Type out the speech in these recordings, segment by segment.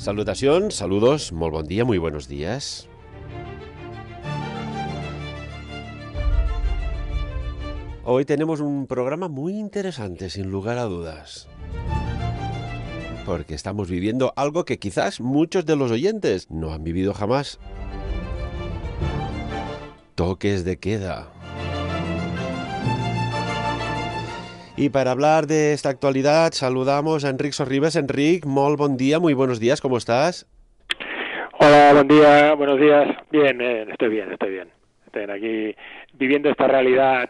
Salutacions, saludos, molt bon dia, muy buenos días. Hoy tenemos un programa muy interesante, sin lugar a dudas. Porque estamos viviendo algo que quizás muchos de los oyentes no han vivido jamás. Toques de queda. Y para hablar de esta actualidad, saludamos a Enric Sorribes. Enric, molt bon dia, muy buenos días, ¿cómo estás? Hola, buen día, buenos días. Bien, estoy bien. Estoy aquí viviendo esta realidad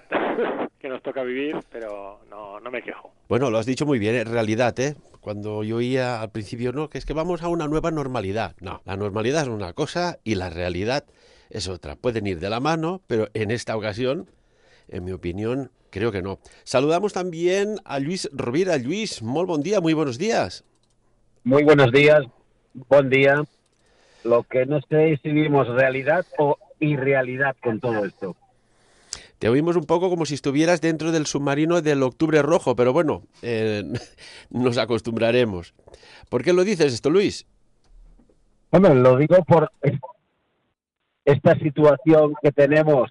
que nos toca vivir, pero no me quejo. Bueno, lo has dicho muy bien, en realidad, ¿eh? Cuando yo oía al principio, no, que es que vamos a una nueva normalidad. No, la normalidad es una cosa y la realidad es otra. Pueden ir de la mano, pero en esta ocasión, en mi opinión, creo que no. Saludamos también a Lluís Rovira. Lluís, molt bon dia, muy buenos días. Muy buenos días, buen día. Lo que no sé es si vivimos realidad o irrealidad con todo esto. Te oímos un poco como si estuvieras dentro del submarino del Octubre Rojo, pero bueno, nos acostumbraremos. ¿Por qué lo dices esto, Luis? Bueno, lo digo por esta situación que tenemos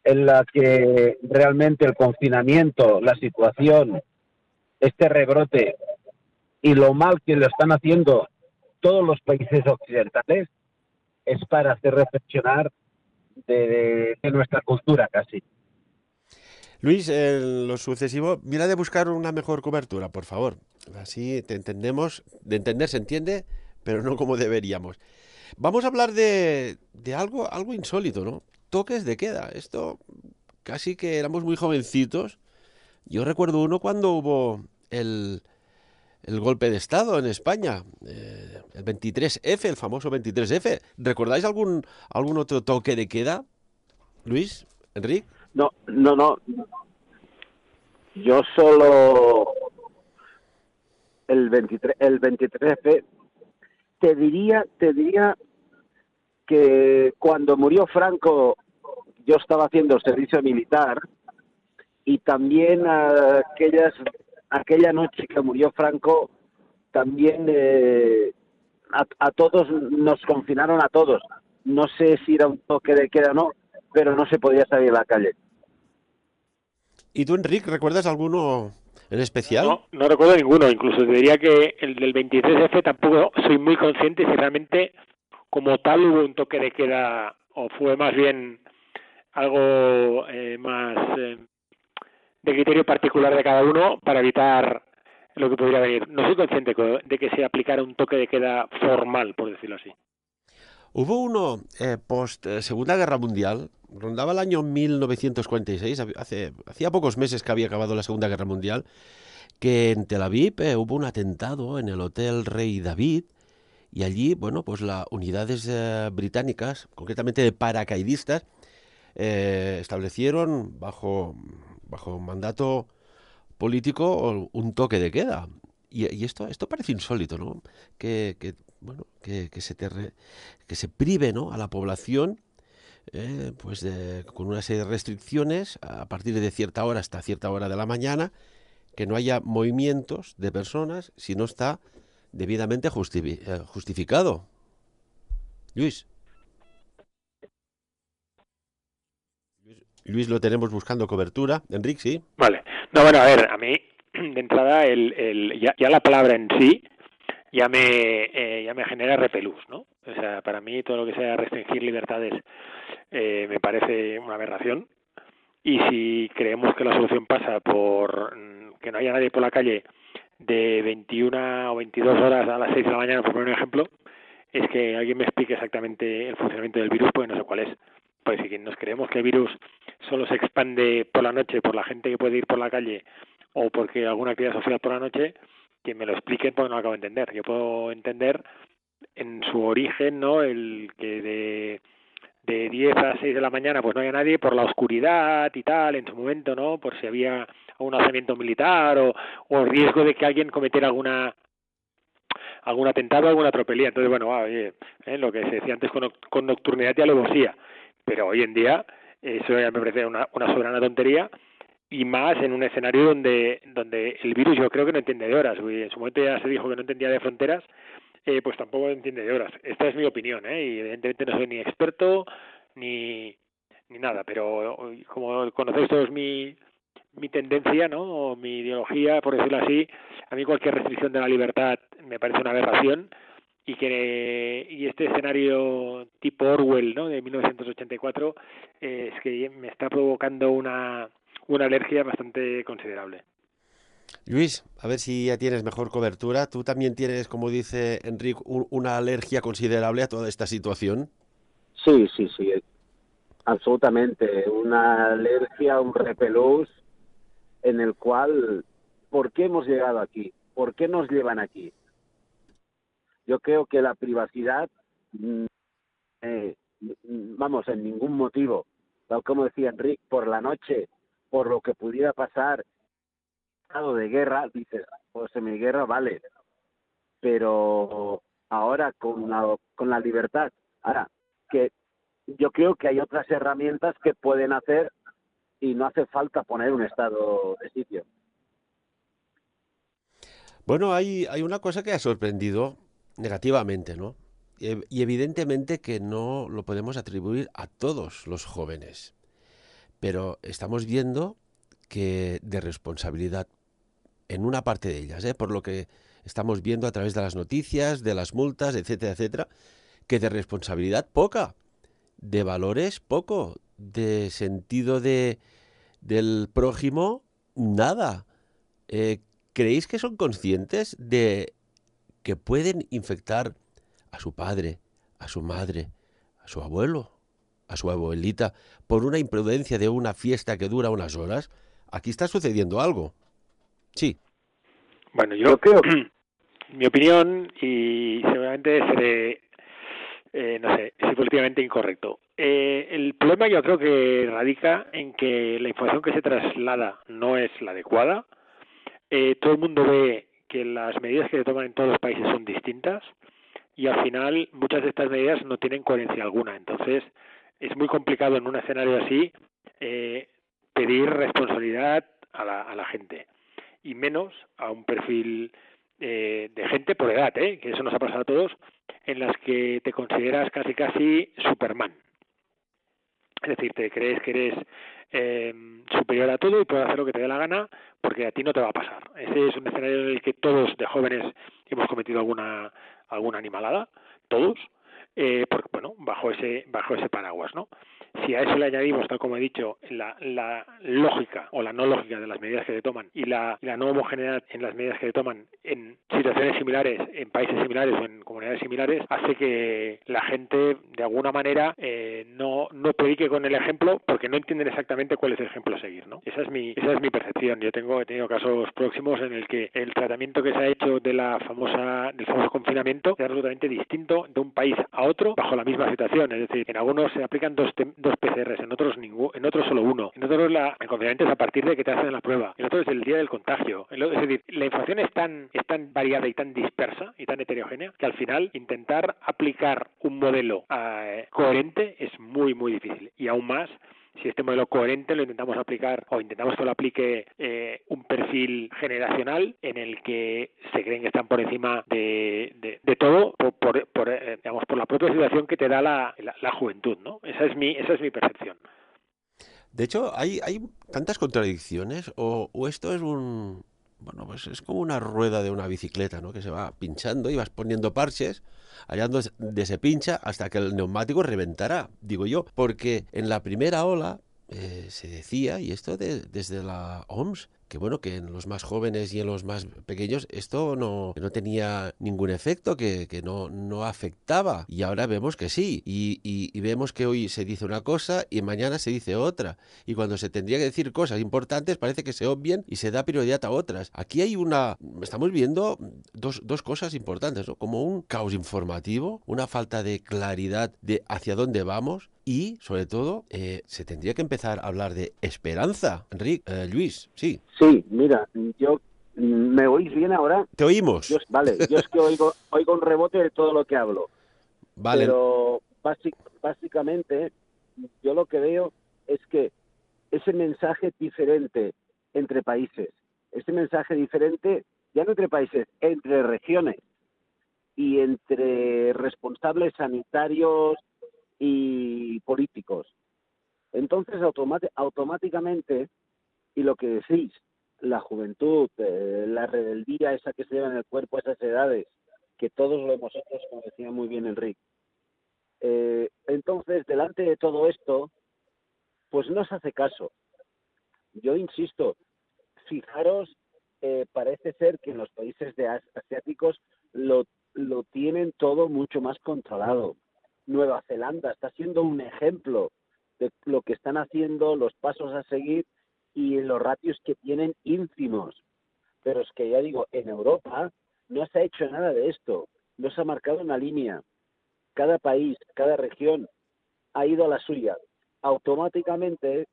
en la que realmente el confinamiento, la situación, este rebrote y lo mal que lo están haciendo todos los países occidentales es para hacer reflexionar de nuestra cultura casi. Luis, en lo sucesivo, mira de buscar una mejor cobertura, por favor. Así te entendemos, de entender se entiende, pero no como deberíamos. Vamos a hablar de algo insólito, ¿no? Toques de queda. Esto casi que éramos muy jovencitos. Yo recuerdo uno cuando hubo el golpe de Estado en España, el 23F, el famoso 23F. ¿Recordáis algún otro toque de queda, Luis, Enrique? No. Yo solo el 23F te diría que cuando murió Franco yo estaba haciendo el servicio militar y también aquella noche que murió Franco también a todos nos confinaron a todos. No sé si era un toque de queda o no, pero no se podía salir a la calle. ¿Y tú, Enrique, recuerdas alguno en especial? No recuerdo ninguno, incluso te diría que el del 23F tampoco soy muy consciente si realmente como tal hubo un toque de queda o fue más bien algo más de criterio particular de cada uno para evitar lo que podría venir. No soy consciente de que se aplicara un toque de queda formal, por decirlo así. Hubo uno post Segunda Guerra Mundial, rondaba el año 1946, hacía pocos meses que había acabado la Segunda Guerra Mundial, que en Tel Aviv hubo un atentado en el Hotel Rey David y allí, bueno, pues las unidades británicas, concretamente de paracaidistas, establecieron bajo mandato político un toque de queda. Y esto parece insólito, ¿no? Que se prive, ¿no?, a la población con una serie de restricciones a partir de cierta hora hasta cierta hora de la mañana, que no haya movimientos de personas si no está debidamente justificado. Luis, lo tenemos buscando cobertura. Enrique, ¿sí? Vale. No, bueno, a ver, a mí, de entrada, ya la palabra en sí ya me genera repelús, ¿no? O sea, para mí todo lo que sea restringir libertades me parece una aberración. Y si creemos que la solución pasa por que no haya nadie por la calle de 21 o 22 horas a las 6 de la mañana, por poner un ejemplo, es que alguien me explique exactamente el funcionamiento del virus, porque no sé cuál es. Pues si nos creemos que el virus solo se expande por la noche por la gente que puede ir por la calle o porque alguna actividad social por la noche, que me lo expliquen porque no lo acabo de entender. Yo puedo entender en su origen, ¿no?, el que de 10 a 6 de la mañana pues no haya nadie por la oscuridad y tal, en su momento, ¿no?, por si había algún alzamiento militar o riesgo de que alguien cometiera algún atentado, alguna tropelía. Entonces, bueno, oye, lo que se decía antes con nocturnidad ya lo decía, pero hoy en día eso ya me parece una soberana tontería, y más en un escenario donde el virus yo creo que no entiende de horas. En su momento ya se dijo que no entendía de fronteras, pues tampoco entiende de horas. Esta es mi opinión, y evidentemente no soy ni experto ni nada, pero como conocéis todos mi tendencia, ¿no? O mi ideología, por decirlo así, a mí cualquier restricción de la libertad me parece una aberración y este escenario tipo Orwell, ¿no? De 1984 es que me está provocando una alergia bastante considerable. Luis, a ver si ya tienes mejor cobertura. ¿Tú también tienes, como dice Enrique, una alergia considerable a toda esta situación? Sí, sí, sí, absolutamente. Una alergia, un repelús en el cual, ¿por qué hemos llegado aquí? ¿Por qué nos llevan aquí? Yo creo que la privacidad, eh, vamos, en ningún motivo, tal como decía Enrique, por la noche, por lo que pudiera pasar, estado de guerra, dices, pues semiguerra vale, pero ahora con la libertad, ahora que yo creo que hay otras herramientas que pueden hacer y no hace falta poner un estado de sitio. Bueno, hay una cosa que ha sorprendido negativamente, ¿no? Y evidentemente que no lo podemos atribuir a todos los jóvenes, pero estamos viendo que de responsabilidad en una parte de ellas, por lo que estamos viendo a través de las noticias, de las multas, etcétera, etcétera, que de responsabilidad poca, de valores poco, de sentido del prójimo nada. Eh, ¿Creéis que son conscientes de que pueden infectar a su padre, a su madre, a su abuelo, a su abuelita, por una imprudencia de una fiesta que dura unas horas? Aquí está sucediendo algo. Sí. Bueno, Yo creo, mi opinión, y seguramente seré, no sé, es políticamente incorrecto. El problema yo creo que radica en que la información que se traslada no es la adecuada. Todo el mundo ve que las medidas que se toman en todos los países son distintas y al final muchas de estas medidas no tienen coherencia alguna. Entonces es muy complicado en un escenario así pedir responsabilidad a la gente y menos a un perfil de gente por edad, que eso nos ha pasado a todos, en las que te consideras casi Superman. Es decir, te crees que eres superior a todo y puedes hacer lo que te dé la gana porque a ti no te va a pasar. Ese es un escenario en el que todos de jóvenes hemos cometido alguna animalada, todos, porque, bueno, bajo ese paraguas, ¿no? Si a eso le añadimos, tal como he dicho, la lógica o la no lógica de las medidas que se toman y la no homogeneidad en las medidas que se toman en situaciones similares, en países similares o en comunidades similares, hace que la gente, de alguna manera, no predique con el ejemplo porque no entienden exactamente cuál es el ejemplo a seguir, ¿no? Esa es mi percepción. He tenido casos próximos en el que el tratamiento que se ha hecho del famoso confinamiento es absolutamente distinto de un país a otro bajo la misma situación. Es decir, en algunos se aplican dos PCRs, en otros solo uno. En otros el confinamiento es a partir de que te hacen la prueba. En otros es el día del contagio. Es decir, la información es tan variada y tan dispersa y tan heterogénea que al final intentar aplicar un modelo coherente es muy, muy difícil. Y aún más si este modelo coherente lo intentamos aplicar o intentamos que lo aplique un perfil generacional en el que se creen que están por encima de todo digamos, por la propia situación que te da la juventud, ¿no? Esa es mi percepción. De hecho, hay tantas contradicciones, o esto es bueno, pues es como una rueda de una bicicleta, ¿no? Que se va pinchando y vas poniendo parches, allá donde se pincha hasta que el neumático reventará, digo yo. Porque en la primera ola se decía, y esto desde la OMS, que bueno, que en los más jóvenes y en los más pequeños esto no tenía ningún efecto, que no afectaba. Y ahora vemos que sí. Y vemos que hoy se dice una cosa y mañana se dice otra. Y cuando se tendría que decir cosas importantes parece que se obvian y se da prioridad a otras. Aquí estamos viendo dos cosas importantes, ¿no? Como un caos informativo, una falta de claridad de hacia dónde vamos y, sobre todo, se tendría que empezar a hablar de esperanza. Enrique, Luis, sí. sí, mira, ¿me oís bien ahora? Te oímos. Vale, yo es que oigo un rebote de todo lo que hablo, Vale. pero básicamente yo lo que veo es que ese mensaje diferente entre países, ese mensaje diferente ya no entre países, entre regiones, y entre responsables sanitarios y políticos. Entonces, automáticamente, y lo que decís, la juventud, la rebeldía esa que se lleva en el cuerpo a esas edades, que todos lo hemos hecho, como decía muy bien Enrique. Entonces, delante de todo esto, pues no se hace caso. Yo insisto, fijaros, parece ser que en los países asiáticos lo tienen todo mucho más controlado. Nueva Zelanda está siendo un ejemplo de lo que están haciendo, los pasos a seguir y los ratios que tienen ínfimos. Pero es que ya digo, en Europa no se ha hecho nada de esto, no se ha marcado una línea. Cada país, cada región ha ido a la suya. Automáticamente,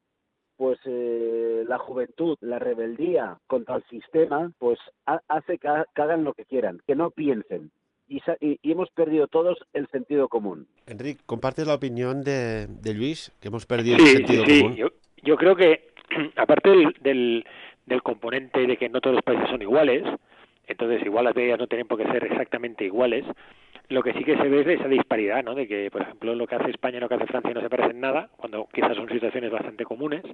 pues la juventud, la rebeldía contra el sistema, pues hace que hagan lo que quieran, que no piensen. Y hemos perdido todos el sentido común. Enrique, ¿compartes la opinión de Luis, que hemos perdido el sentido común? Yo creo que, aparte del componente de que no todos los países son iguales, entonces igual las medidas no tienen por qué ser exactamente iguales, lo que sí que se ve es esa disparidad, ¿no? De que, por ejemplo, lo que hace España y lo que hace Francia no se parecen nada, cuando quizás son situaciones bastante comunes.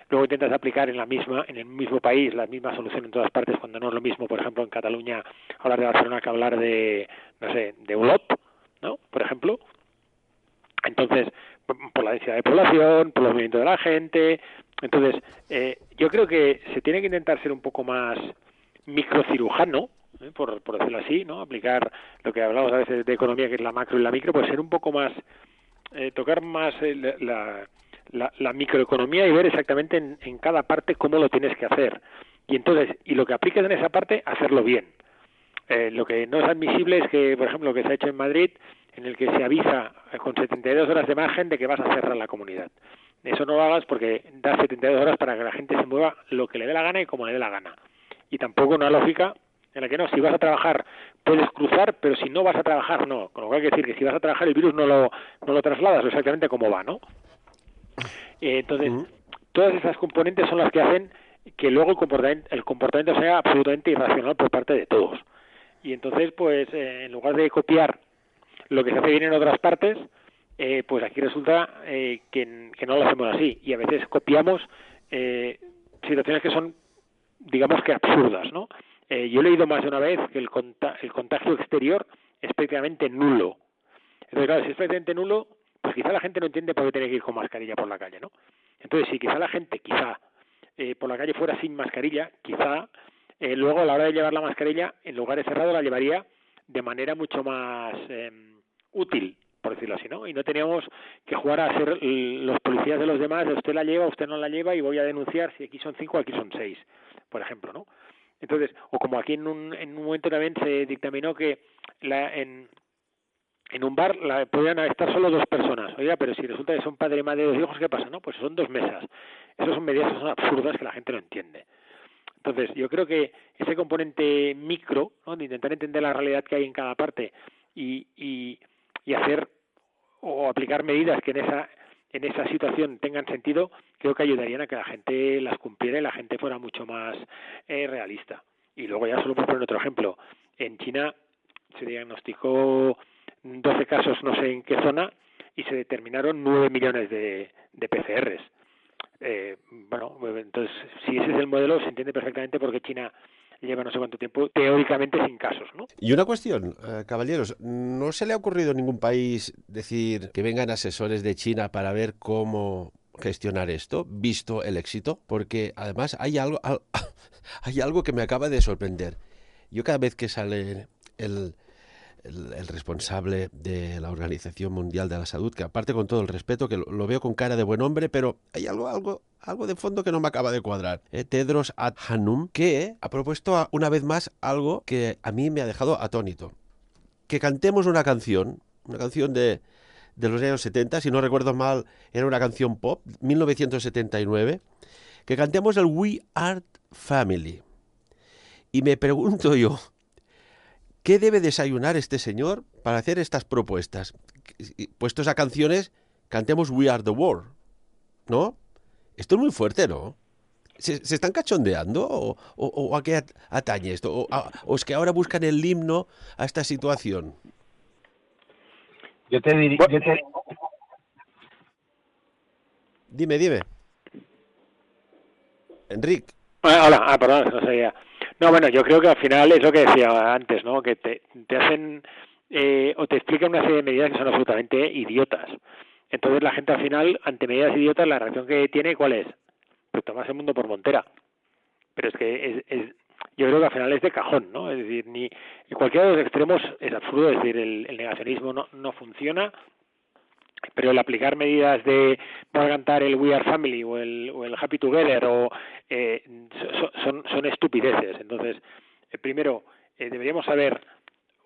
Luego intentas aplicar en el mismo país la misma solución en todas partes, cuando no es lo mismo, por ejemplo, en Cataluña hablar de Barcelona que hablar de, no sé, de Olot, ¿no? Por ejemplo. Entonces, por la densidad de población, por los movimientos de la gente. Entonces, yo creo que se tiene que intentar ser un poco más microcirujano, por decirlo así, ¿no? Aplicar lo que hablamos a veces de economía, que es la macro y la micro, pues ser un poco más, tocar más la microeconomía y ver exactamente en cada parte cómo lo tienes que hacer. Y entonces, y lo que apliques en esa parte, hacerlo bien. Lo que no es admisible es que, por ejemplo, lo que se ha hecho en Madrid, en el que se avisa con 72 horas de margen de que vas a cerrar la comunidad. Eso no lo hagas porque da 72 horas para que la gente se mueva lo que le dé la gana y como le dé la gana. Y tampoco una lógica en la que no, si vas a trabajar puedes cruzar, pero si no vas a trabajar no. Con lo cual hay que decir que si vas a trabajar el virus no lo trasladas exactamente como va, ¿no? Entonces, todas esas componentes son las que hacen que luego el comportamiento sea absolutamente irracional por parte de todos. Y entonces, pues, en lugar de copiar lo que se hace bien en otras partes, pues aquí resulta que no lo hacemos así. Y a veces copiamos situaciones que son, digamos que absurdas, ¿no? Yo he leído más de una vez que el contagio exterior es prácticamente nulo. Entonces, claro, si es prácticamente nulo, pues quizá la gente no entiende por qué tiene que ir con mascarilla por la calle, ¿no? Entonces, si quizá la gente, por la calle fuera sin mascarilla, quizá luego a la hora de llevar la mascarilla, en lugares cerrados la llevaría de manera mucho más útil, por decirlo así, ¿no? Y no teníamos que jugar a ser los policías de los demás, de usted la lleva, usted no la lleva y voy a denunciar si aquí son 5 aquí son 6, por ejemplo, ¿no? Entonces, o como aquí en un momento también se dictaminó que en un bar podían estar solo 2 personas. Oiga, pero si resulta que son padre y madre de 2 hijos, ¿qué pasa? No, pues son 2 mesas. Esas son medidas que son absurdas que la gente no entiende. Entonces, yo creo que ese componente micro, ¿no? De intentar entender la realidad que hay en cada parte y hacer o aplicar medidas que en esa situación tengan sentido, creo que ayudarían a que la gente las cumpliera y la gente fuera mucho más realista. Y luego ya solo por poner otro ejemplo, en China se diagnosticó 12 casos no sé en qué zona y se determinaron 9 millones de PCRs. Bueno, entonces si ese es el modelo se entiende perfectamente por qué China lleva no sé cuánto tiempo teóricamente sin casos, ¿no? Y una cuestión, caballeros, ¿no se le ha ocurrido a ningún país decir que vengan asesores de China para ver cómo gestionar esto, visto el éxito? Porque además hay algo que me acaba de sorprender. Yo cada vez que sale el responsable de la Organización Mundial de la Salud, que aparte con todo el respeto, que lo veo con cara de buen hombre, pero hay algo de fondo que no me acaba de cuadrar. Tedros Adhanom, que ha propuesto una vez más algo que a mí me ha dejado atónito. Que cantemos una canción de los años 70, si no recuerdo mal, era una canción pop, 1979, que cantemos el We Are Family. Y me pregunto yo, ¿qué debe desayunar este señor para hacer estas propuestas? Puestos a canciones, cantemos We Are the World, ¿no? Esto es muy fuerte, ¿no? ¿Se están cachondeando o a qué atañe esto? ¿O es que ahora buscan el himno a esta situación? Yo te diría, Dime. Enric. Hola, perdón, no sabía. No, bueno, yo creo que al final es lo que decía antes, ¿no? Que te hacen o te explican una serie de medidas que son absolutamente idiotas. Entonces la gente al final, ante medidas idiotas, la reacción que tiene, ¿cuál es? Pues tomarse el mundo por montera. Pero es que yo creo que al final es de cajón, ¿no? Es decir, ni cualquiera de los extremos es absurdo, es decir, el negacionismo no funciona, pero el aplicar medidas de vamos a cantar el We Are Family o el Happy Together son estupideces. Entonces, primero, deberíamos saber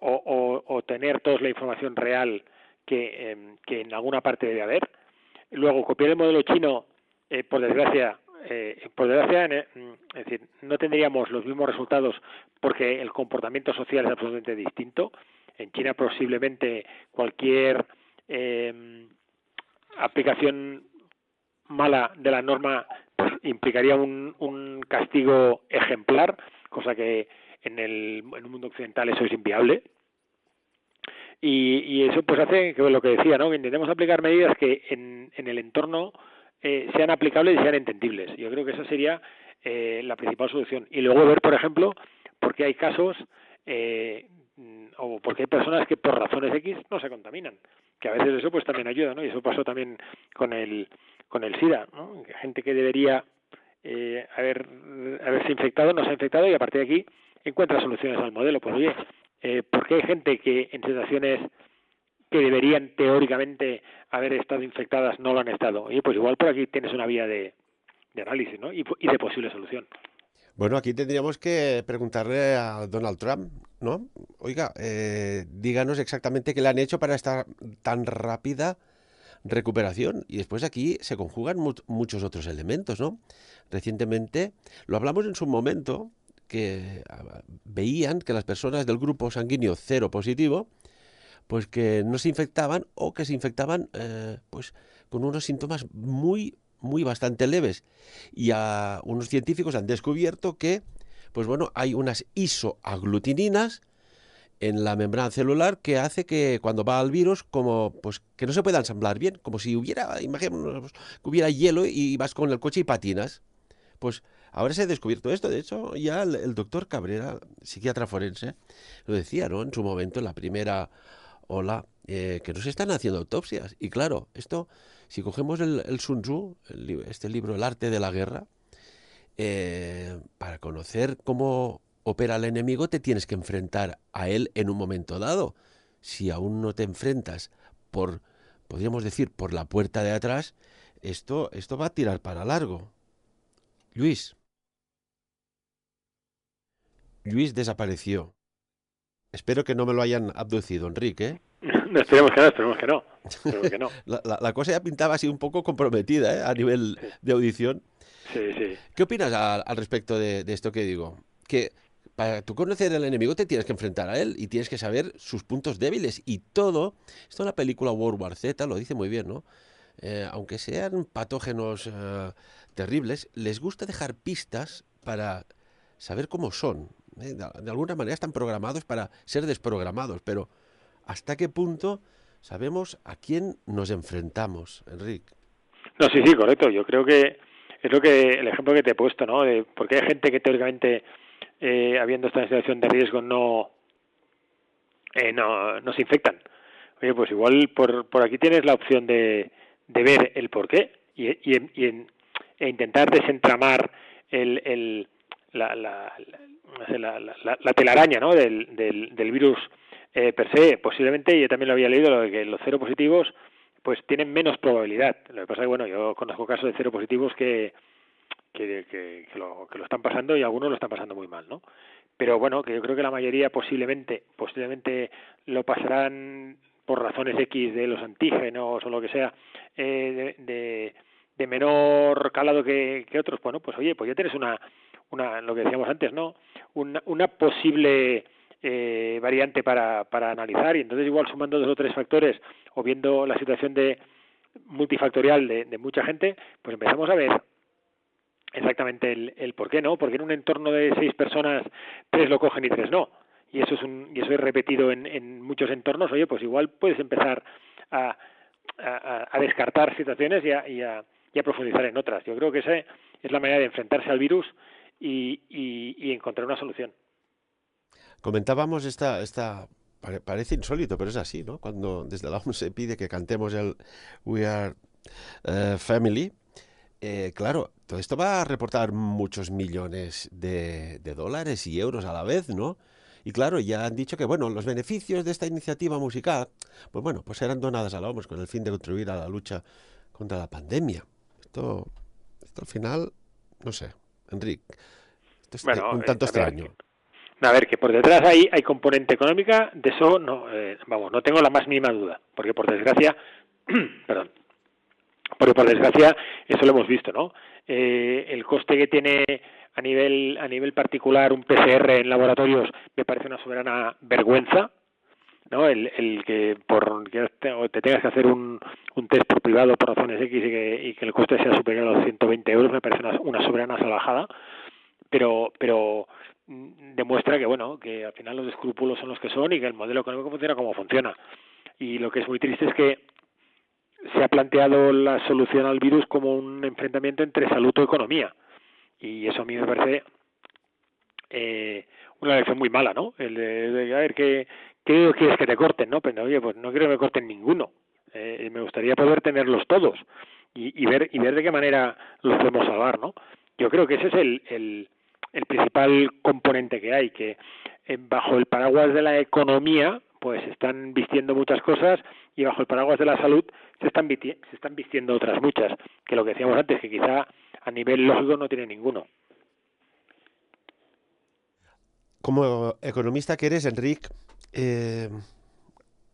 o tener todos la información real que en alguna parte debe haber. Luego, copiar el modelo chino, por desgracia, es decir, no tendríamos los mismos resultados porque el comportamiento social es absolutamente distinto. En China posiblemente cualquier aplicación mala de la norma pues, implicaría un castigo ejemplar, cosa que en el mundo occidental eso es inviable. Y eso pues hace que lo que decía, ¿no? Que intentemos aplicar medidas que en el entorno sean aplicables y sean entendibles. Yo creo que esa sería la principal solución. Y luego ver, por ejemplo, por qué hay casos o porque hay personas que por razones X no se contaminan, que a veces eso pues también ayuda, ¿no? Y eso pasó también con el SIDA, ¿no? Gente que debería haberse infectado no se ha infectado y a partir de aquí encuentra soluciones al modelo. Pues oye, ¿por qué hay gente que en situaciones que deberían teóricamente haber estado infectadas no lo han estado? Oye, pues igual por aquí tienes una vía de análisis, ¿no? Y de posible solución. Bueno, aquí tendríamos que preguntarle a Donald Trump, ¿no? Oiga, díganos exactamente qué le han hecho para esta tan rápida recuperación. Y después aquí se conjugan muchos otros elementos, ¿no? Recientemente, lo hablamos en su momento, que veían que las personas del grupo sanguíneo cero positivo, pues que no se infectaban o que se infectaban pues con unos síntomas muy bastante leves. Y unos científicos han descubierto que, pues bueno, hay unas isoaglutininas en la membrana celular que hace que cuando va al virus, como pues que no se pueda ensamblar bien, como si hubiera, imaginemos, que hubiera hielo y vas con el coche y patinas. Pues ahora se ha descubierto esto. De hecho, ya el doctor Cabrera, psiquiatra forense, lo decía, ¿no? En su momento, en la primera ola, que no se están haciendo autopsias. Y claro, esto, si cogemos el Sun Tzu, este libro, El arte de la guerra, para conocer cómo opera el enemigo, te tienes que enfrentar a él en un momento dado. Si aún no te enfrentas podríamos decir, por la puerta de atrás, esto va a tirar para largo. Luis desapareció. Espero que no me lo hayan abducido, Enrique. No, esperemos que no, esperemos que no. Esperemos que no. La cosa ya pintaba así un poco comprometida, ¿eh? A nivel de audición. Sí. ¿Qué opinas al respecto de esto que digo? Que para tú conocer al enemigo te tienes que enfrentar a él y tienes que saber sus puntos débiles. Y todo, esto en la película World War Z lo dice muy bien, ¿no? Aunque sean patógenos terribles, les gusta dejar pistas para saber cómo son. De alguna manera están programados para ser desprogramados, pero ¿hasta qué punto sabemos a quién nos enfrentamos, Enrique? No, sí, correcto. Yo creo que es el ejemplo que te he puesto, ¿no? De porque hay gente que teóricamente, habiendo esta situación de riesgo, no se infectan. Oye, pues igual por aquí tienes la opción de ver el porqué e intentar desentramar la telaraña, ¿no? del virus per se. Posiblemente, yo también lo había leído, lo de que los seropositivos pues tienen menos probabilidad. Lo que pasa es que, bueno, yo conozco casos de seropositivos que lo están pasando y algunos lo están pasando muy mal, ¿no? Pero bueno, que yo creo que la mayoría posiblemente lo pasarán por razones X de los antígenos o lo que sea, de menor calado que otros. Bueno, pues oye, pues ya tienes una lo que decíamos antes, ¿no? Una posible variante para analizar, y entonces igual sumando 2 o 3 factores o viendo la situación multifactorial de mucha gente, pues empezamos a ver exactamente el por qué, ¿no? Porque en un entorno de 6 personas, 3 lo cogen y 3 no. Y eso es repetido en muchos entornos. Oye, pues igual puedes empezar a, a descartar situaciones y a profundizar en otras. Yo creo que esa es la manera de enfrentarse al virus y encontrar una solución. Comentábamos parece insólito, pero es así, ¿no? Cuando desde la OMS se pide que cantemos el We Are Family, claro, todo esto va a reportar muchos millones de dólares y euros a la vez, ¿no? Y claro, ya han dicho que, bueno, los beneficios de esta iniciativa musical, pues bueno, pues serán donadas a la OMS con el fin de contribuir a la lucha contra la pandemia. Esto al final, no sé, Enrique, esto es Bueno, un tanto extraño. A ver, que por detrás hay componente económica, de eso no, no tengo la más mínima duda, porque por desgracia, perdón, porque por desgracia eso lo hemos visto, ¿no? El coste que tiene a nivel particular un PCR en laboratorios me parece una soberana vergüenza, ¿no? El que te tengas que hacer un test por privado por razones X y que el coste sea superior a los 120 euros me parece una soberana salvajada, pero demuestra que bueno, que al final los escrúpulos son los que son y que el modelo económico funciona como funciona. Y lo que es muy triste es que se ha planteado la solución al virus como un enfrentamiento entre salud o economía. Y eso a mí me parece una lección muy mala, ¿no? El de a ver, ¿qué quieres que te corten? ¿No? Pero oye, pues no quiero que me corten ninguno. Me gustaría poder tenerlos todos y ver de qué manera los podemos salvar, ¿no? Yo creo que ese es el principal componente que hay, que bajo el paraguas de la economía pues se están vistiendo muchas cosas y bajo el paraguas de la salud se están vistiendo otras muchas, que lo que decíamos antes, que quizá a nivel lógico no tiene ninguno. Como economista que eres, Enrique,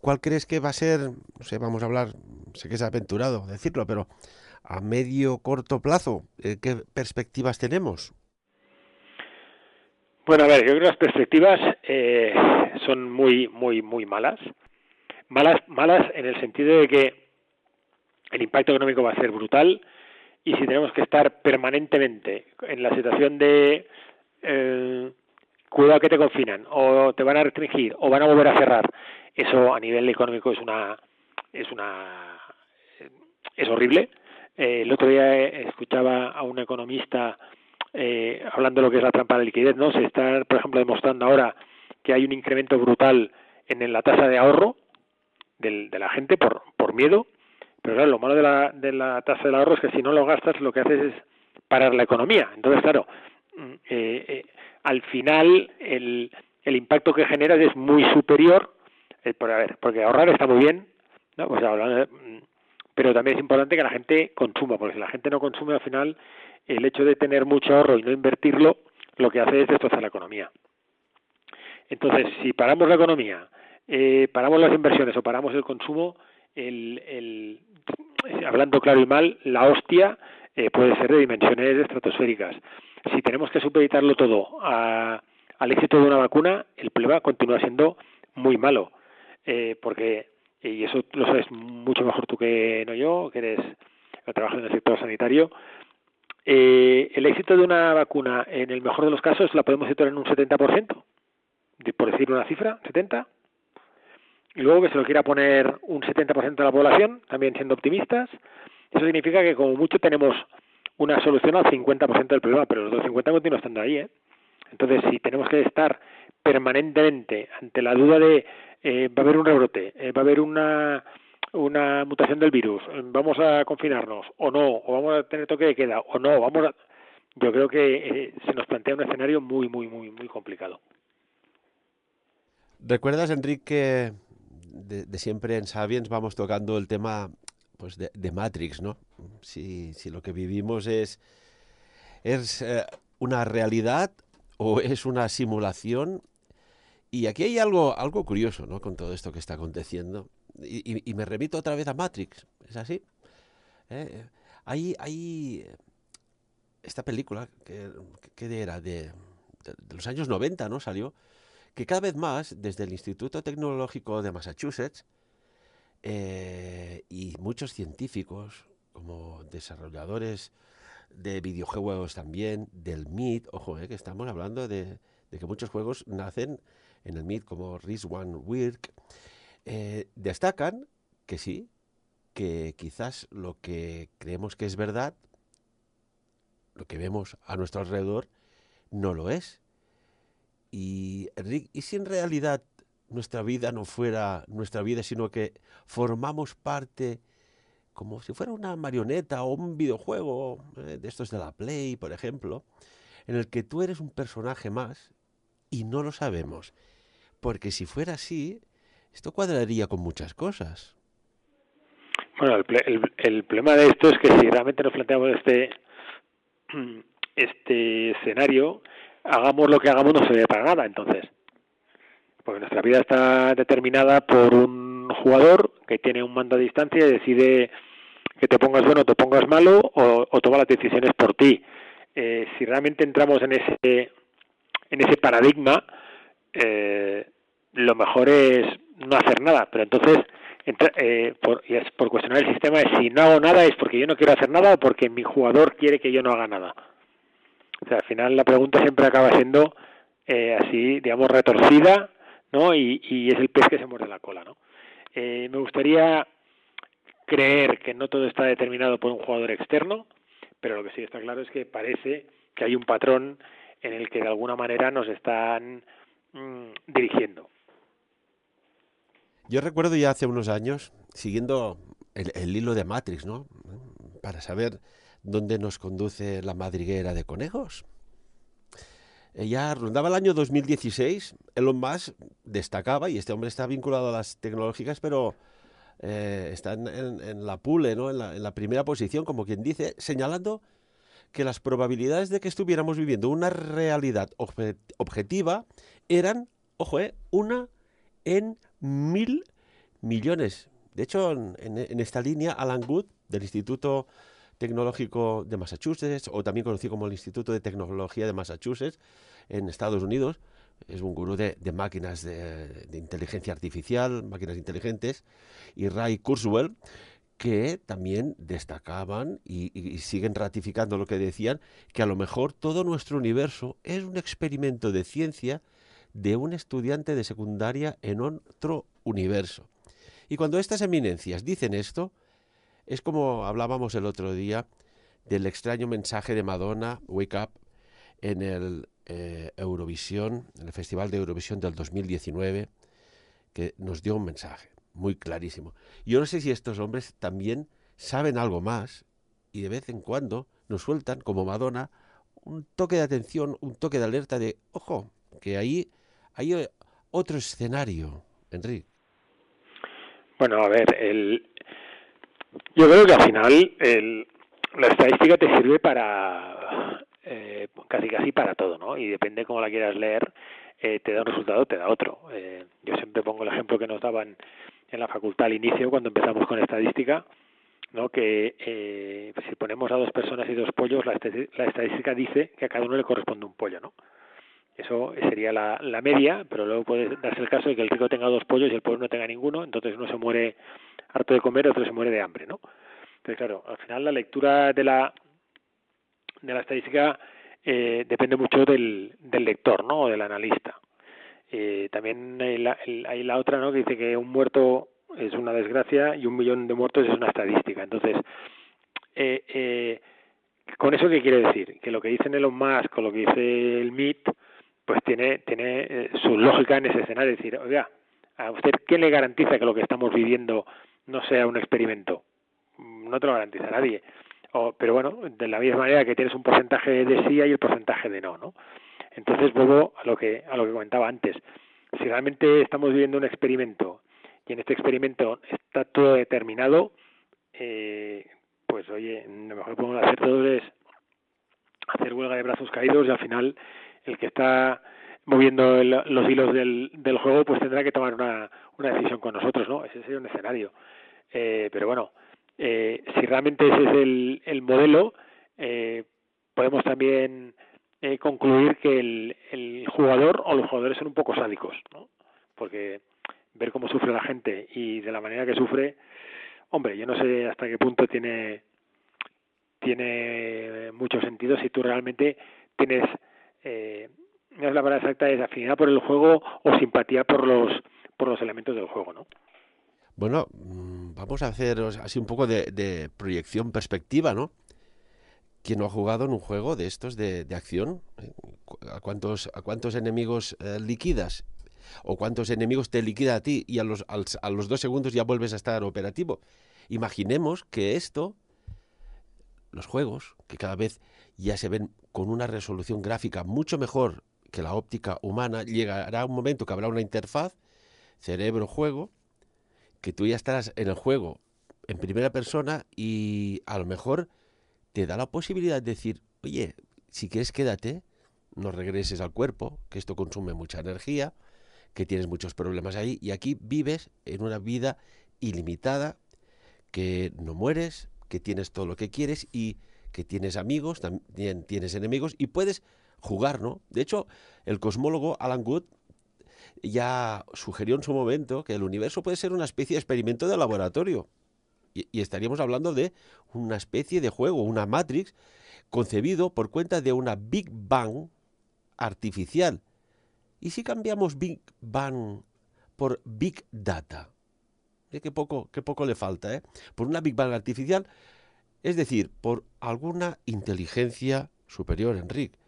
¿cuál crees que va a ser, no sé, vamos a hablar, sé que es aventurado decirlo, pero a medio, corto plazo, qué perspectivas tenemos? Bueno, a ver, yo creo que las perspectivas son muy, muy, muy malas. Malas en el sentido de que el impacto económico va a ser brutal y si tenemos que estar permanentemente en la situación de cuidado que te confinan o te van a restringir o van a volver a cerrar, eso a nivel económico es horrible. El otro día escuchaba a un economista hablando de lo que es la trampa de liquidez, ¿no? Se está, por ejemplo, demostrando ahora que hay un incremento brutal en la tasa de ahorro de la gente por miedo, pero claro, lo malo de la tasa del ahorro es que si no lo gastas lo que haces es parar la economía. Entonces, claro, al final el impacto que generas es muy superior, porque ahorrar está muy bien, ¿no? Pues pero también es importante que la gente consuma, porque si la gente no consume, al final el hecho de tener mucho ahorro y no invertirlo, lo que hace es destrozar la economía. Entonces, si paramos la economía, paramos las inversiones o paramos el consumo, hablando claro y mal, la hostia puede ser de dimensiones estratosféricas. Si tenemos que supeditarlo todo al éxito de una vacuna, el problema continúa siendo muy malo, porque, y eso lo sabes mucho mejor tú que no yo, que trabajas en el sector sanitario, el éxito de una vacuna, en el mejor de los casos, la podemos situar en un 70%, por decir una cifra, 70%, y luego que se lo quiera poner un 70% de la población, también siendo optimistas, eso significa que como mucho tenemos una solución al 50% del problema, pero los otros 50 continúan estando ahí, ¿eh? Entonces, si tenemos que estar permanentemente ante la duda de va a haber un rebrote, va a haber una mutación del virus, vamos a confinarnos o no, o vamos a tener toque de queda o no, yo creo que se nos plantea un escenario muy, muy, muy, muy complicado. ¿Recuerdas, Enrique, que de siempre en Sapiens vamos tocando el tema pues de Matrix, ¿no? Si lo que vivimos es una realidad o es una simulación. Y aquí hay algo curioso, ¿no? Con todo esto que está aconteciendo. Y me remito otra vez a Matrix, ¿es así? Hay esta película que era de los años 90, ¿no? Salió, que cada vez más, desde el Instituto Tecnológico de Massachusetts, y muchos científicos, como desarrolladores de videojuegos también, del Meet. Ojo, que estamos hablando de que muchos juegos nacen en el Meet, como Rise One Work. Destacan que sí, que quizás lo que creemos que es verdad, lo que vemos a nuestro alrededor, no lo es. Y, Enrique, ¿y si en realidad nuestra vida no fuera nuestra vida, sino que formamos parte como si fuera una marioneta o un videojuego de estos de la Play, por ejemplo, en el que tú eres un personaje más y no lo sabemos? Porque si fuera así, esto cuadraría con muchas cosas. Bueno, el problema de esto es que si realmente nos planteamos este escenario, hagamos lo que hagamos no sirve para nada, entonces. Porque nuestra vida está determinada por un jugador que tiene un mando a distancia y decide que te pongas bueno o te pongas malo o toma las decisiones por ti. Si realmente entramos en ese paradigma, lo mejor es no hacer nada, pero entonces por cuestionar el sistema es si no hago nada es porque yo no quiero hacer nada o porque mi jugador quiere que yo no haga nada. O sea, al final la pregunta siempre acaba siendo así, digamos, retorcida, ¿no? Y es el pez que se muerde la cola, ¿no? Me gustaría creer que no todo está determinado por un jugador externo, pero lo que sí está claro es que parece que hay un patrón en el que de alguna manera nos están dirigiendo. Yo recuerdo ya hace unos años, siguiendo el hilo de Matrix, ¿no? Para saber dónde nos conduce la madriguera de conejos. Ya rondaba el año 2016, Elon Musk destacaba, y este hombre está vinculado a las tecnológicas, pero está en la pule, ¿no? En la primera posición, como quien dice, señalando que las probabilidades de que estuviéramos viviendo una realidad objetiva eran, ojo, una en 1.000 millones. De hecho, en esta línea, Alan Good, del Instituto Tecnológico de Massachusetts, o también conocido como el Instituto de Tecnología de Massachusetts, en Estados Unidos, es un gurú de máquinas de inteligencia artificial, máquinas inteligentes, y Ray Kurzweil, que también destacaban y siguen ratificando lo que decían, que a lo mejor todo nuestro universo es un experimento de ciencia de un estudiante de secundaria en otro universo. Y cuando estas eminencias dicen esto, es como hablábamos el otro día del extraño mensaje de Madonna, Wake Up, en el Eurovisión, en el Festival de Eurovisión del 2019, que nos dio un mensaje muy clarísimo. Yo no sé si estos hombres también saben algo más y de vez en cuando nos sueltan, como Madonna, un toque de atención, un toque de alerta de, ojo, que ahí hay otro escenario, Enrique. Bueno, a ver, yo creo que al final la estadística te sirve para casi para todo, ¿no? Y depende cómo la quieras leer, te da un resultado, te da otro. Yo siempre pongo el ejemplo que nos daban en la facultad al inicio, cuando empezamos con estadística, ¿no? Que si ponemos a dos personas y dos pollos, la estadística dice que a cada uno le corresponde un pollo, ¿no? Eso sería la media, pero luego puede darse el caso de que el rico tenga dos pollos y el pobre no tenga ninguno, entonces uno se muere harto de comer, otro se muere de hambre, ¿no? Entonces, claro, al final la lectura de la estadística depende mucho del lector, ¿no? O del analista. También hay la otra, ¿no? Que dice que un muerto es una desgracia y 1 millón de muertos es una estadística. Entonces, ¿con eso qué quiere decir? Que lo que dicen Elon Musk o lo que dice el MIT, pues tiene su lógica en ese escenario. Es decir, oiga, ¿a usted quién le garantiza que lo que estamos viviendo no sea un experimento? No te lo garantiza nadie. Pero bueno, de la misma manera que tienes un porcentaje de sí hay el porcentaje de no, ¿no? Entonces vuelvo a lo que comentaba antes. Si realmente estamos viviendo un experimento y en este experimento está todo determinado, pues oye, lo mejor que podemos hacer todos es hacer huelga de brazos caídos y al final el que está moviendo los hilos del juego pues tendrá que tomar una decisión con nosotros, ¿no? Ese sería un escenario. Pero bueno, si realmente ese es el modelo, podemos también concluir que el jugador o los jugadores son un poco sádicos, ¿no? Porque ver cómo sufre la gente y de la manera que sufre, hombre, yo no sé hasta qué punto tiene tiene mucho sentido si tú realmente tienes, no es la palabra exacta, es afinidad por el juego o simpatía por los elementos del juego, ¿no? Bueno, vamos a hacer así un poco de proyección perspectiva, ¿no? ¿Quién no ha jugado en un juego de estos de acción? ¿A cuántos enemigos liquidas? ¿O cuántos enemigos te liquida a ti y a los 2 segundos ya vuelves a estar operativo? Imaginemos que los juegos, que cada vez ya se ven con una resolución gráfica mucho mejor que la óptica humana, llegará un momento que habrá una interfaz cerebro-juego, que tú ya estarás en el juego en primera persona y a lo mejor te da la posibilidad de decir, oye, si quieres quédate, no regreses al cuerpo, que esto consume mucha energía, que tienes muchos problemas ahí, y aquí vives en una vida ilimitada, que no mueres, que tienes todo lo que quieres y que tienes amigos, también tienes enemigos y puedes jugar, ¿no? De hecho, el cosmólogo Alan Wood ya sugirió en su momento que el universo puede ser una especie de experimento de laboratorio. Y estaríamos hablando de una especie de juego, una Matrix, concebido por cuenta de una Big Bang artificial. ¿Y si cambiamos Big Bang por Big Data? Qué poco le falta, ¿eh? Por una Big Bang artificial, es decir, por alguna inteligencia superior, Enrique.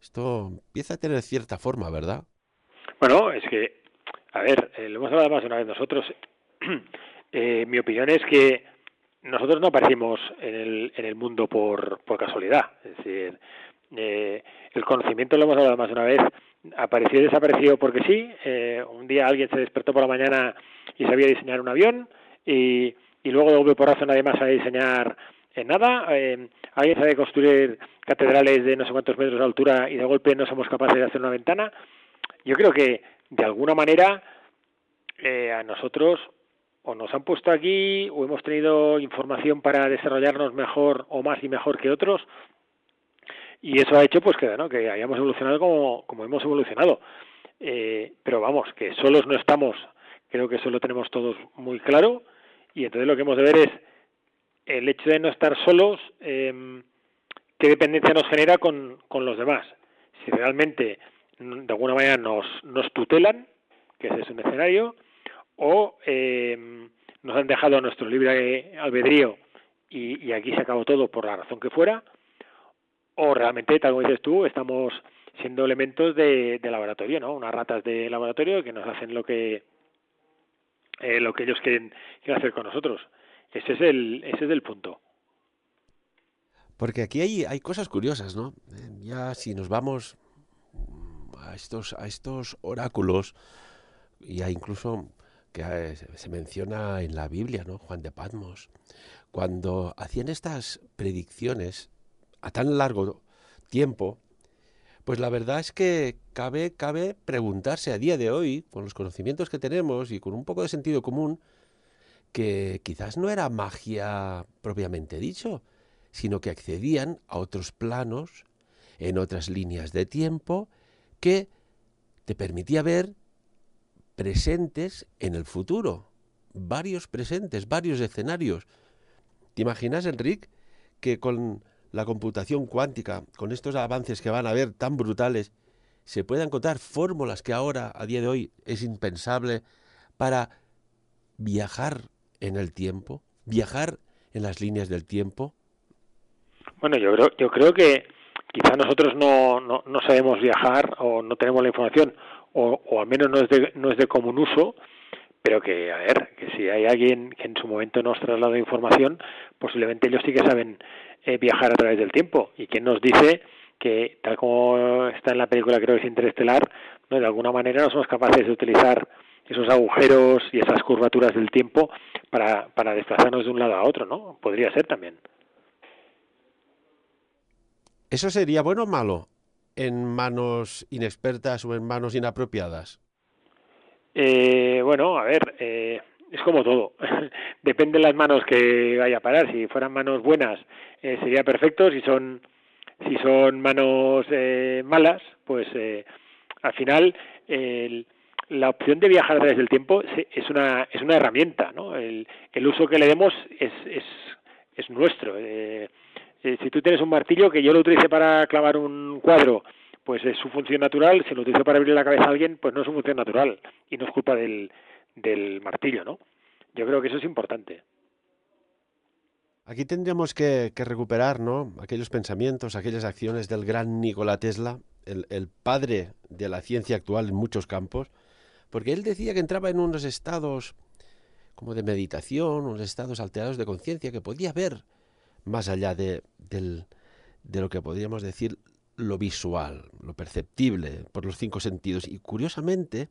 Esto empieza a tener cierta forma, ¿verdad? Bueno, es que, a ver, lo hemos hablado más de una vez nosotros. Mi opinión es que nosotros no aparecimos en el mundo por casualidad. Es decir, el conocimiento, lo hemos hablado más de una vez, apareció y desapareció porque sí. Un día alguien se despertó por la mañana y sabía diseñar un avión y luego de golpe porrazo nadie más sabe diseñar nada. Alguien sabe construir catedrales de no sé cuántos metros de altura y de golpe no somos capaces de hacer una ventana. Yo creo que de alguna manera a nosotros o nos han puesto aquí o hemos tenido información para desarrollarnos mejor o más y mejor que otros, y eso ha hecho pues que, ¿no?, que hayamos evolucionado como hemos evolucionado. Pero vamos, que solos no estamos, creo que eso lo tenemos todos muy claro, y entonces lo que hemos de ver es el hecho de no estar solos, qué dependencia nos genera con los demás. Si realmente de alguna manera nos tutelan, que ese es un escenario, o nos han dejado a nuestro libre albedrío y aquí se acabó todo por la razón que fuera, o realmente, tal como dices tú, estamos siendo elementos de laboratorio, ¿no? Unas ratas de laboratorio que nos hacen lo que ellos quieren hacer con nosotros. Ese es el punto. Porque aquí hay cosas curiosas, ¿no? Ya si nos vamos a estos oráculos, ya incluso que se menciona en la Biblia, ¿no? Juan de Patmos, cuando hacían estas predicciones a tan largo tiempo, pues la verdad es que cabe preguntarse a día de hoy, con los conocimientos que tenemos y con un poco de sentido común, que quizás no era magia propiamente dicho, sino que accedían a otros planos, en otras líneas de tiempo, que te permitía ver presentes en el futuro, varios presentes, varios escenarios. ¿Te imaginas, Enrique, que con la computación cuántica, con estos avances que van a haber tan brutales, se puedan encontrar fórmulas que ahora, a día de hoy, es impensable para viajar en el tiempo, viajar en las líneas del tiempo? Bueno, yo creo que quizá nosotros no sabemos viajar o no tenemos la información o al menos no es de común uso, pero que, a ver, que si hay alguien que en su momento nos traslada información, posiblemente ellos sí que saben viajar a través del tiempo. Y quien nos dice que, tal como está en la película, creo que es Interestelar, ¿no?, de alguna manera no somos capaces de utilizar esos agujeros y esas curvaturas del tiempo para desplazarnos de un lado a otro, ¿no? Podría ser también. ¿Eso sería bueno o malo en manos inexpertas o en manos inapropiadas? Bueno, a ver, es como todo. Depende de las manos que vaya a parar. Si fueran manos buenas, sería perfecto. Si son manos malas, pues al final la opción de viajar a través del tiempo es una herramienta, ¿no? El uso que le demos es nuestro. Si tú tienes un martillo que yo lo utilice para clavar un cuadro, pues es su función natural. Si lo utilizo para abrir la cabeza a alguien, pues no es su función natural y no es culpa del martillo, ¿no? Yo creo que eso es importante. Aquí tendríamos que recuperar, ¿no?, aquellos pensamientos, aquellas acciones del gran Nikola Tesla, el padre de la ciencia actual en muchos campos, porque él decía que entraba en unos estados como de meditación, unos estados alterados de conciencia, que podía ver más allá de lo que podríamos decir lo visual, lo perceptible por los 5 sentidos. Y curiosamente,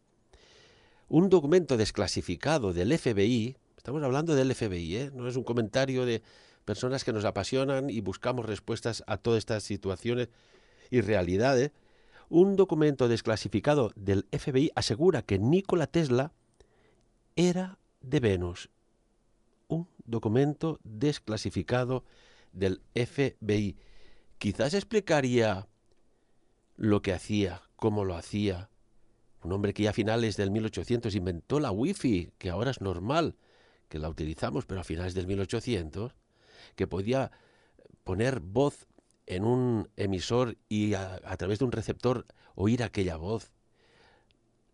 un documento desclasificado del FBI, estamos hablando del FBI, no es un comentario de personas que nos apasionan y buscamos respuestas a todas estas situaciones y realidades, un documento desclasificado del FBI asegura que Nikola Tesla era de Venus. Un documento desclasificado del FBI. Quizás explicaría lo que hacía, cómo lo hacía. Un hombre que ya a finales del 1800 inventó la Wi-Fi, que ahora es normal, que la utilizamos, pero a finales del 1800, que podía poner voz en un emisor y a través de un receptor oír aquella voz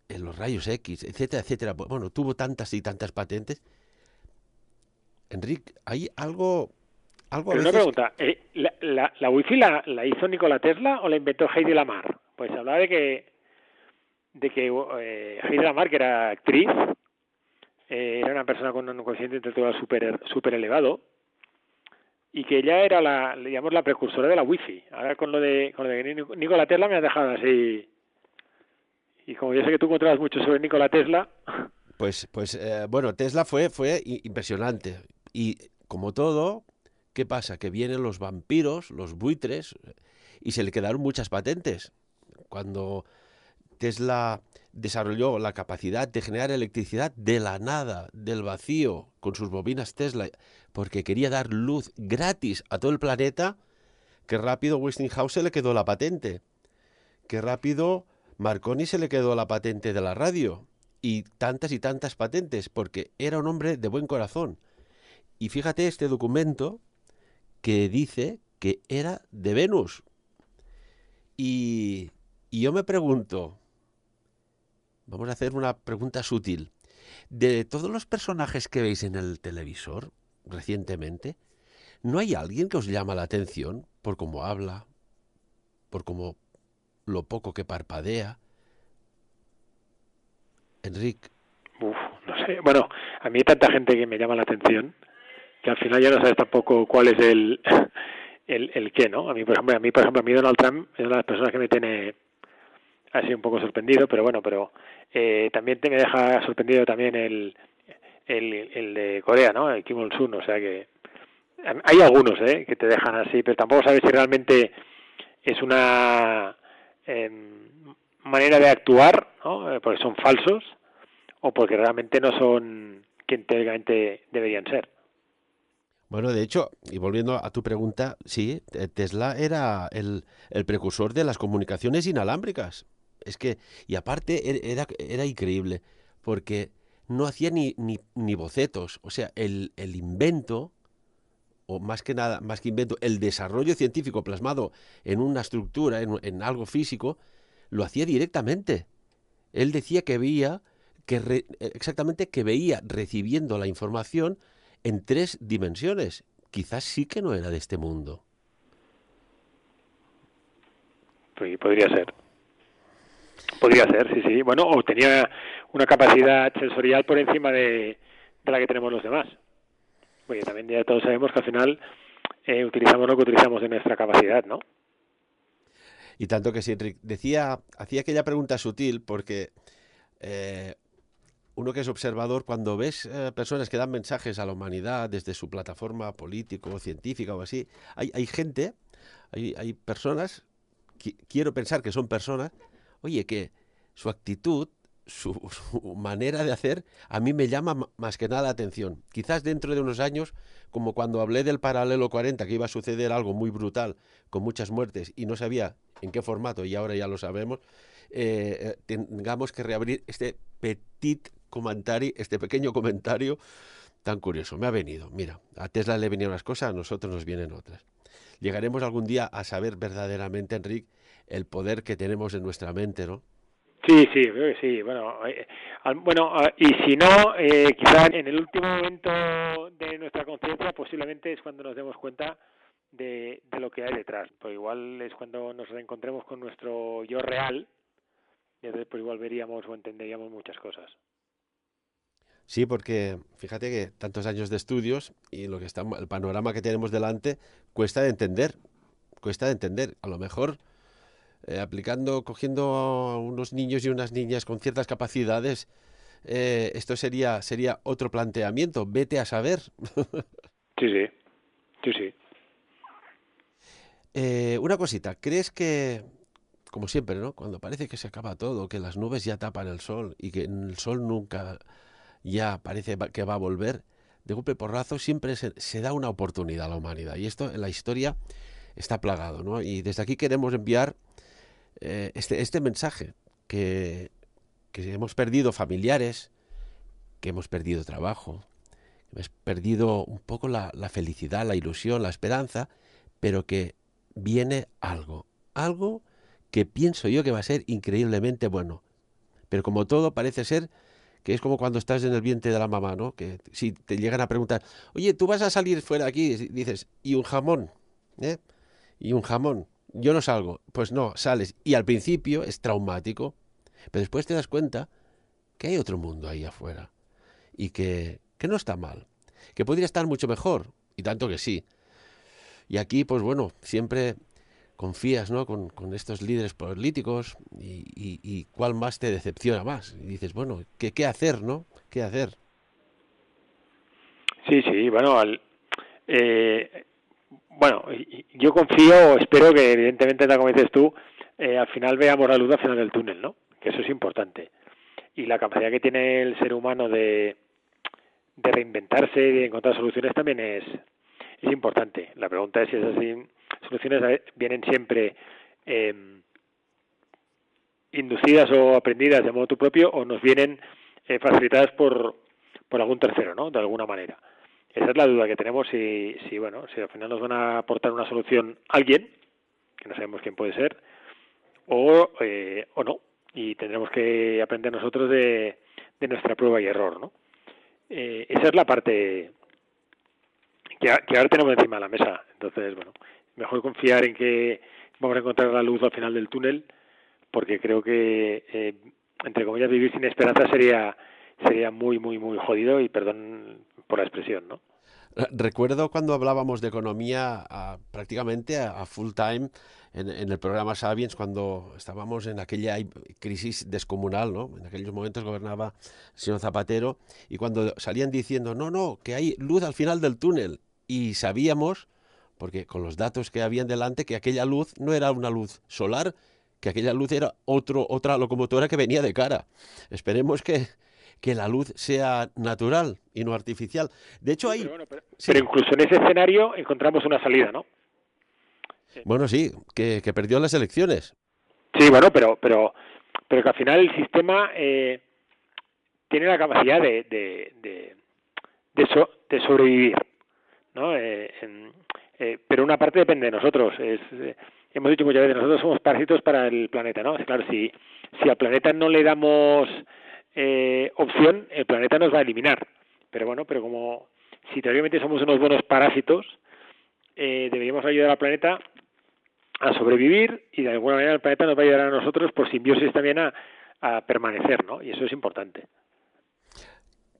en los rayos X, etcétera, etcétera. Bueno, tuvo tantas y tantas patentes. Enrique, hay algo a Pero veces... una pregunta, ¿la Wi-Fi la hizo Nikola Tesla o la inventó Heidi Lamar? Pues hablaba de que Heidi Lamar, que era actriz, era una persona con un cociente intelectual súper elevado, y que ella era digamos, la precursora de la Wi-Fi. Ahora con lo de Nikola Tesla me has dejado así. Y como yo sé que tú controlas mucho sobre Nikola Tesla... Bueno, Tesla fue impresionante. Y como todo, ¿qué pasa? Que vienen los vampiros, los buitres, y se le quedaron muchas patentes. Cuando Tesla desarrolló la capacidad de generar electricidad de la nada, del vacío, con sus bobinas Tesla, porque quería dar luz gratis a todo el planeta, qué rápido Westinghouse se le quedó la patente. Qué rápido Marconi se le quedó la patente de la radio. Y tantas patentes, porque era un hombre de buen corazón. Y fíjate este documento que dice que era de Venus. Y yo me pregunto, vamos a hacer una pregunta sutil. De todos los personajes que veis en el televisor recientemente, ¿no hay alguien que os llama la atención por cómo habla, por cómo lo poco que parpadea? Enrique. No sé. Bueno, a mí hay tanta gente que me llama la atención que al final ya no sabes tampoco cuál es el qué, ¿no? A mí, por ejemplo, Donald Trump es una de las personas que me tiene así un poco sorprendido, pero bueno, también me deja sorprendido también el de Corea, ¿no? El Kim Il-sung, o sea que hay algunos, que te dejan así, pero tampoco sabes si realmente es una manera de actuar, ¿no? Porque son falsos o porque realmente no son quien teóricamente deberían ser. Bueno, de hecho, y volviendo a tu pregunta, sí, Tesla era el precursor de las comunicaciones inalámbricas. Es que, y aparte era increíble, porque no hacía ni bocetos. O sea, el invento, o más que nada, más que invento, el desarrollo científico plasmado en una estructura, en algo físico, lo hacía directamente. Él decía que veía, exactamente que veía recibiendo la información en 3 dimensiones. Quizás sí que no era de este mundo. Pues podría ser. Podría ser, sí. Bueno, o tenía una capacidad sensorial por encima de la que tenemos los demás. Porque también ya todos sabemos que al final utilizamos lo que utilizamos de nuestra capacidad, ¿no? Y tanto que sí, Enrique hacía aquella pregunta sutil porque uno que es observador, cuando ves personas que dan mensajes a la humanidad desde su plataforma político, científica o así, hay gente, hay personas, quiero pensar que son personas, oye, que su actitud, su manera de hacer, a mí me llama más que nada la atención. Quizás dentro de unos años, como cuando hablé del paralelo 40, que iba a suceder algo muy brutal, con muchas muertes, y no sabía en qué formato, y ahora ya lo sabemos, tengamos que reabrir este pequeño comentario tan curioso. Me ha venido, mira, a Tesla le venían unas cosas, a nosotros nos vienen otras. llegaremos algún día a saber verdaderamente, Enrique, el poder que tenemos en nuestra mente, ¿no? Sí, sí, creo que sí. Y si no, quizás en el último momento de nuestra conciencia posiblemente es cuando nos demos cuenta de lo que hay detrás. Pues igual es cuando nos reencontremos con nuestro yo real y entonces pues igual veríamos o entenderíamos muchas cosas. Sí, porque fíjate que tantos años de estudios y el panorama que tenemos delante cuesta de entender, cuesta de entender. A lo mejor cogiendo a unos niños y unas niñas con ciertas capacidades, esto sería otro planteamiento. Vete a saber. Sí, sí, sí, sí. Una cosita, ¿crees que, como siempre, ¿no? Cuando parece que se acaba todo, que las nubes ya tapan el sol y que el sol nunca ya parece que va a volver, de golpe porrazo siempre se da una oportunidad a la humanidad. Y esto en la historia está plagado, ¿no? Y desde aquí queremos enviar este mensaje, que hemos perdido familiares, que hemos perdido trabajo, que hemos perdido un poco la felicidad, la ilusión, la esperanza, pero que viene algo que pienso yo que va a ser increíblemente bueno. Pero como todo parece ser que es como cuando estás en el vientre de la mamá, ¿no? Que si te llegan a preguntar, oye, tú vas a salir fuera de aquí, dices, ¿y un jamón? ¿Eh? ¿Y un jamón? Yo no salgo. Pues no, sales. Y al principio es traumático, pero después te das cuenta que hay otro mundo ahí afuera y que no está mal, que podría estar mucho mejor, y tanto que sí. Y aquí, pues bueno, siempre confías, ¿no? Con estos líderes políticos y cuál más te decepciona más. Y dices, bueno, ¿qué hacer, no? ¿Qué hacer? Sí, sí, eh, yo confío, o espero que evidentemente, tal como dices tú, al final veamos la luz al final del túnel, ¿no? Que eso es importante. Y la capacidad que tiene el ser humano de reinventarse y de encontrar soluciones también es importante. La pregunta es si esas soluciones vienen siempre eh, inducidas o aprendidas de modo propio o nos vienen facilitadas por algún tercero, ¿no? De alguna manera. Esa es la duda que tenemos si al final nos van a aportar una solución alguien, que no sabemos quién puede ser, o no. Y tendremos que aprender nosotros de nuestra prueba y error, ¿no? Esa es la parte que ahora tenemos encima de la mesa. Entonces, bueno, mejor confiar en que vamos a encontrar la luz al final del túnel, porque creo que, entre comillas, vivir sin esperanza sería muy, muy, muy jodido, y perdón por la expresión, ¿no? Recuerdo cuando hablábamos de economía prácticamente a full time en el programa Sapiens, cuando estábamos en aquella crisis descomunal, ¿no? En aquellos momentos gobernaba el señor Zapatero y cuando salían diciendo, no, no, que hay luz al final del túnel. Y sabíamos, porque con los datos que habían delante, que aquella luz no era una luz solar, que aquella luz era otra locomotora que venía de cara. Esperemos que la luz sea natural y no artificial. De hecho, Sí, hay... pero Sí, incluso en ese escenario encontramos una salida, ¿no? bueno, sí, que perdió las elecciones. Sí, bueno, pero que al final el sistema tiene la capacidad de sobrevivir, ¿no? Pero una parte depende de nosotros. Hemos dicho muchas veces, nosotros somos parásitos para el planeta, ¿no? Claro, si al planeta no le damos opción, el planeta nos va a eliminar. Pero bueno, pero como si teóricamente somos unos buenos parásitos, deberíamos ayudar al planeta a sobrevivir, y de alguna manera el planeta nos va a ayudar a nosotros por simbiosis también a permanecer, ¿no? Y eso es importante.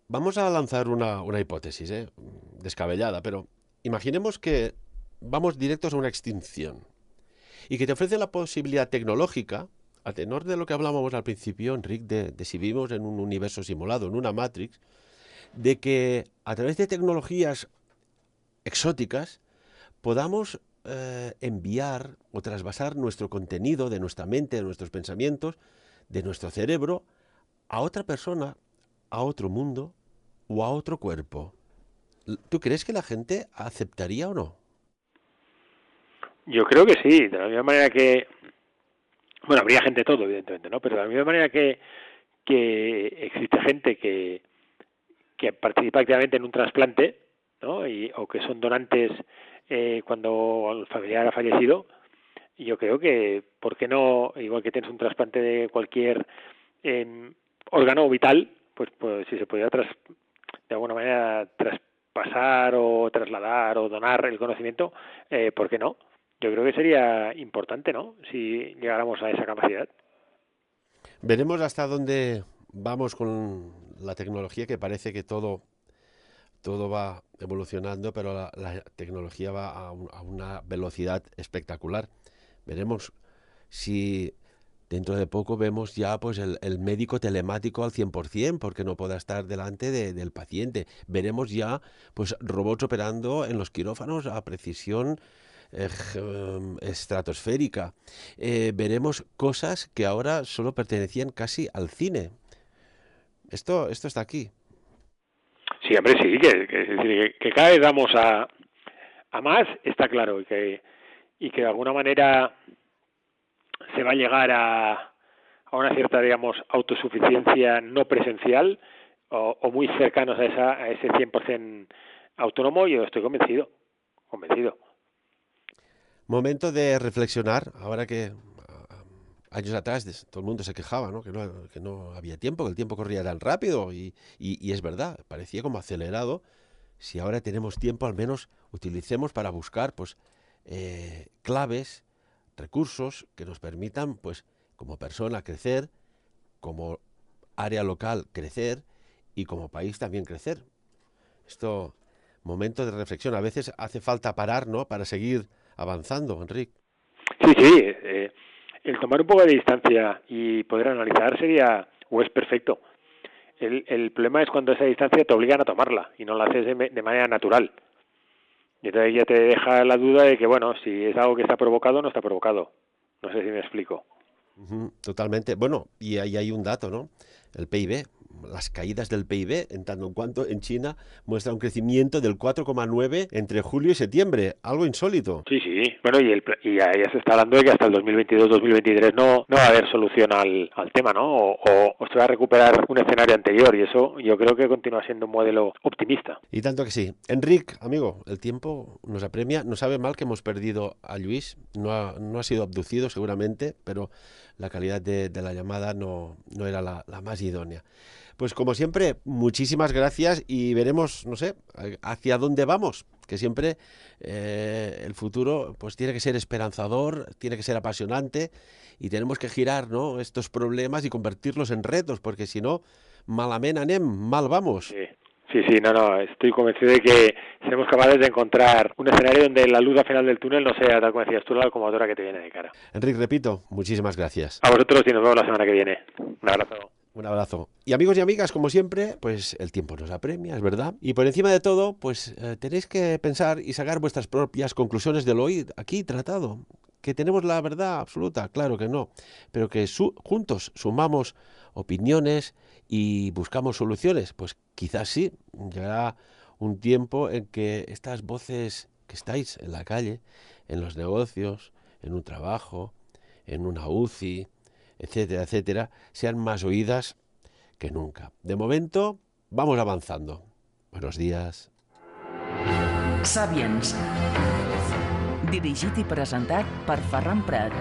Vamos a lanzar una hipótesis, descabellada, pero imaginemos que vamos directos a una extinción y que te ofrece la posibilidad tecnológica, a tenor de lo que hablábamos al principio, Enrique, de si vivimos en un universo simulado, en una Matrix, de que a través de tecnologías exóticas podamos enviar o trasvasar nuestro contenido de nuestra mente, de nuestros pensamientos, de nuestro cerebro, a otra persona, a otro mundo o a otro cuerpo. ¿Tú crees que la gente aceptaría o no? Yo creo que sí, de la misma manera que, bueno, habría gente de todo, evidentemente, ¿no? Pero de la misma manera que existe gente que participa activamente en un trasplante, ¿no? O que son donantes cuando el familiar ha fallecido. Y yo creo que, ¿por qué no? Igual que tienes un trasplante de cualquier órgano vital, pues si se pudiera de alguna manera traspasar o trasladar o donar el conocimiento, ¿por qué no? Yo creo que sería importante, ¿no? Si llegáramos a esa capacidad. Veremos hasta dónde vamos con la tecnología, que parece que todo va evolucionando, pero la tecnología va a una velocidad espectacular. Veremos si dentro de poco vemos ya pues el médico telemático al 100%, porque no pueda estar delante del paciente. Veremos ya pues robots operando en los quirófanos a precisión estratosférica. Veremos cosas que ahora solo pertenecían casi al cine. Esto está aquí. Sí, hombre, sí, que cada vez vamos a más, está claro, y que de alguna manera se va a llegar a una cierta, digamos, autosuficiencia no presencial o muy cercanos a ese 100% autónomo. Yo estoy convencido. Momento de reflexionar, ahora que años atrás todo el mundo se quejaba, ¿no? Que no había tiempo, que el tiempo corría tan rápido y es verdad, parecía como acelerado. Si ahora tenemos tiempo, al menos utilicemos para buscar pues claves, recursos que nos permitan pues como persona crecer, como área local crecer y como país también crecer. Esto, momento de reflexión. A veces hace falta parar, ¿no? Para seguir avanzando, Enric. Sí, el tomar un poco de distancia y poder analizar es perfecto. El problema es cuando esa distancia te obligan a tomarla y no la haces de manera natural. Y entonces ya te deja la duda de que, bueno, si es algo que está provocado o no está provocado. No sé si me explico. Totalmente. Bueno, y ahí hay un dato, ¿no? El PIB, las caídas del PIB, en tanto en cuanto en China muestra un crecimiento del 4,9 entre julio y septiembre, algo insólito. Sí. Bueno, y ya se está hablando de que hasta el 2022-2023 no va a haber solución al tema, ¿no? O se va a recuperar un escenario anterior, y eso yo creo que continúa siendo un modelo optimista. Y tanto que sí. Enric, amigo, el tiempo nos apremia. No sabe mal que hemos perdido a Luis. No ha sido abducido seguramente, pero la calidad de la llamada no era la más idónea. Pues como siempre, muchísimas gracias y veremos, no sé, hacia dónde vamos, que siempre el futuro pues tiene que ser esperanzador, tiene que ser apasionante y tenemos que girar, ¿no?, estos problemas y convertirlos en retos, porque si no, malament anem, mal vamos. Sí, no, estoy convencido de que seremos capaces de encontrar un escenario donde la luz al final del túnel no sea, tal como decías tú, la locomotora que te viene de cara. Enric, repito, muchísimas gracias. A vosotros y nos vemos la semana que viene. Un abrazo. Un abrazo. Y amigos y amigas, como siempre, pues el tiempo nos apremia, es verdad. Y por encima de todo, pues tenéis que pensar y sacar vuestras propias conclusiones de lo hoy aquí tratado. ¿Que tenemos la verdad absoluta? Claro que no. Pero que juntos sumamos opiniones y buscamos soluciones. Pues quizás sí, llegará un tiempo en que estas voces que estáis en la calle, en los negocios, en un trabajo, en una UCI, etcétera, etcétera, sean más oídas que nunca. De momento, vamos avanzando. Buenos días. Sapiens. Dirigit i presentat per Ferran Prat.